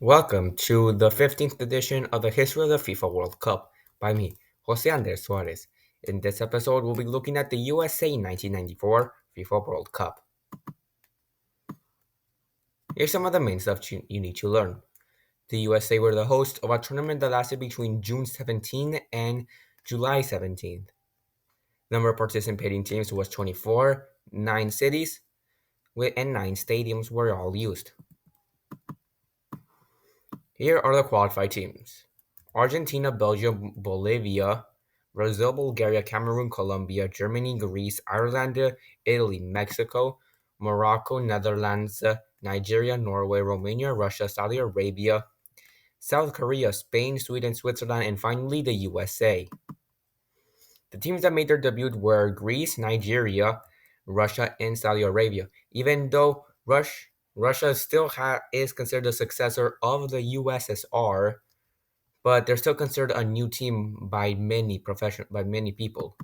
Welcome to the 15th edition of the History of the FIFA World Cup by me, Jose Andres Suarez. In this episode, we'll be looking at the USA 1994 FIFA World Cup. Here's some of the main stuff you need to learn. The USA were the host of a tournament that lasted between June 17 and July 17th. Number of participating teams was 24, 9 cities, and 9 stadiums were all used. Here are the qualified teams: Argentina, Belgium, Bolivia, Brazil, Bulgaria, Cameroon, Colombia, Germany, Greece, Ireland, Italy, Mexico, Morocco, Netherlands, Nigeria, Norway, Romania, Russia, Saudi Arabia, South Korea, Spain, Sweden, Switzerland, and finally the USA. The teams that made their debut were Greece, Nigeria, Russia, and Saudi Arabia. Even though Russia still is considered the successor of the USSR, but they're still considered a new team by many people.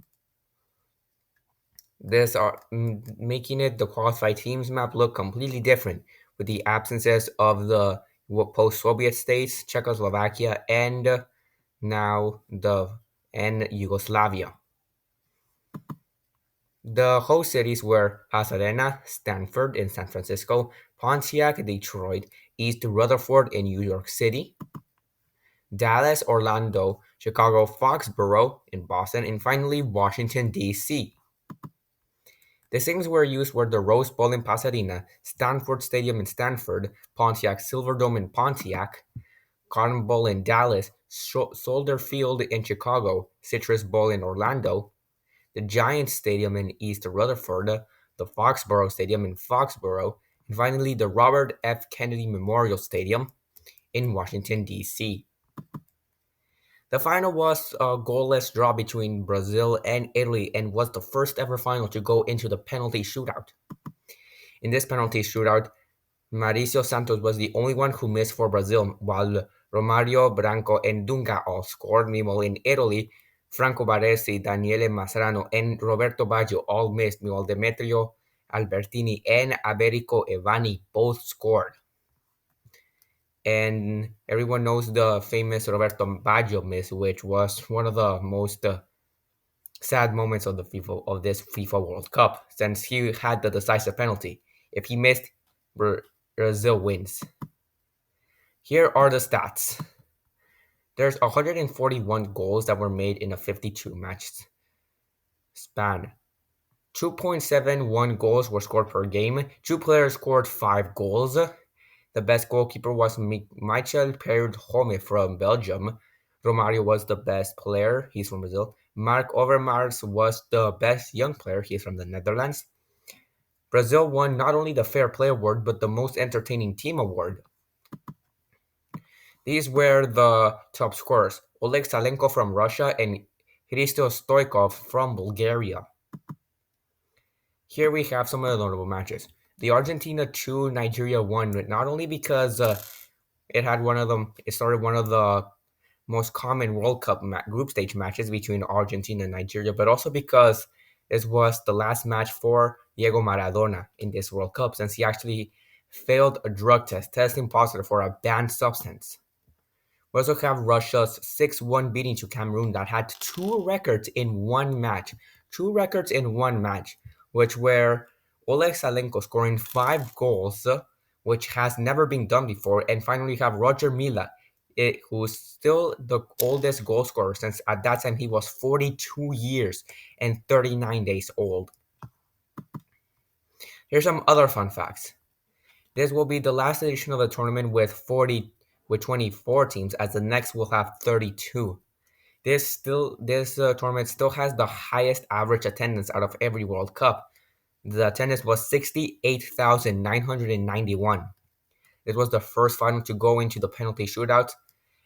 This are making it the qualified teams map look completely different, with the absences of the post-Soviet states, Czechoslovakia, and now and Yugoslavia. The host cities were Pasadena, Stanford in San Francisco, Pontiac, Detroit, East Rutherford in New York City, Dallas, Orlando, Chicago, Foxborough in Boston, and finally Washington, D.C. The stadiums were used were the Rose Bowl in Pasadena, Stanford Stadium in Stanford, Pontiac Silverdome in Pontiac, Cotton Bowl in Dallas, Soldier Field in Chicago, Citrus Bowl in Orlando, the Giants Stadium in East Rutherford, the Foxborough Stadium in Foxborough, and finally the Robert F. Kennedy Memorial Stadium in Washington, D.C. The final was a goalless draw between Brazil and Italy and was the first ever final to go into the penalty shootout. In this penalty shootout, Mauricio Santos was the only one who missed for Brazil, while Romario, Branco, and Dunga all scored. Meanwhile, in Italy, Franco Baresi, Daniele Mascherano, and Roberto Baggio all missed, while Demetrio Albertini and Alberico Evani both scored. And everyone knows the famous Roberto Baggio miss, which was one of the most sad moments of this FIFA World Cup, since he had the decisive penalty. If he missed, Brazil wins. Here are the stats. There's 141 goals that were made in a 52 match span. 2.71 goals were scored per game. 2 players scored 5 goals. The best goalkeeper was Michel Perrot-Home from Belgium. Romario was the best player. He's from Brazil. Marc Overmars was the best young player. He's from the Netherlands. Brazil won not only the Fair Play Award, but the Most Entertaining Team Award. These were the top scorers: Oleg Salenko from Russia and Hristo Stoichkov from Bulgaria. Here we have some of the notable matches. The Argentina 2, Nigeria 1, not only because it started one of the most common World Cup group stage matches between Argentina and Nigeria, but also because this was the last match for Diego Maradona in this World Cup, since he actually failed a drug test, testing positive for a banned substance. We also have Russia's 6-1 beating to Cameroon that had 2 records in one match. 2 records in one match, which were Oleg Salenko scoring 5 goals, which has never been done before. And finally, we have Roger Milla, who's still the oldest goal scorer, since at that time he was 42 years and 39 days old. Here's some other fun facts. This will be the last edition of the tournament with 24 teams, as the next will have 32. This tournament still has the highest average attendance out of every World Cup. The attendance was 68,991. This was the first final to go into the penalty shootout,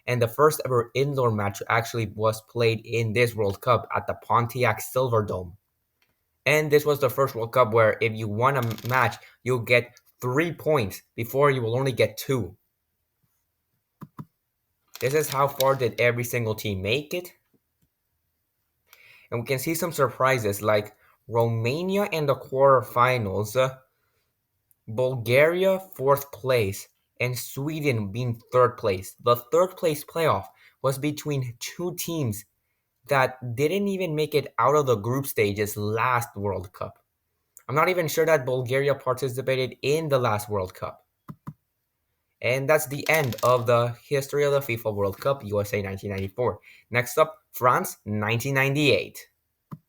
and the first ever indoor match actually was played in this World Cup at the Pontiac Silverdome. And this was the first World Cup where if you won a match, you'll get 3 points. Before, you will only get 2. This is how far did every single team make it. And we can see some surprises like Romania in the quarterfinals, Bulgaria 4th place, and Sweden being third place. The third place playoff was between two teams that didn't even make it out of the group stages last World Cup. I'm not even sure that Bulgaria participated in the last World Cup. And that's the end of the history of the FIFA World Cup USA 1994. Next up, France 1998.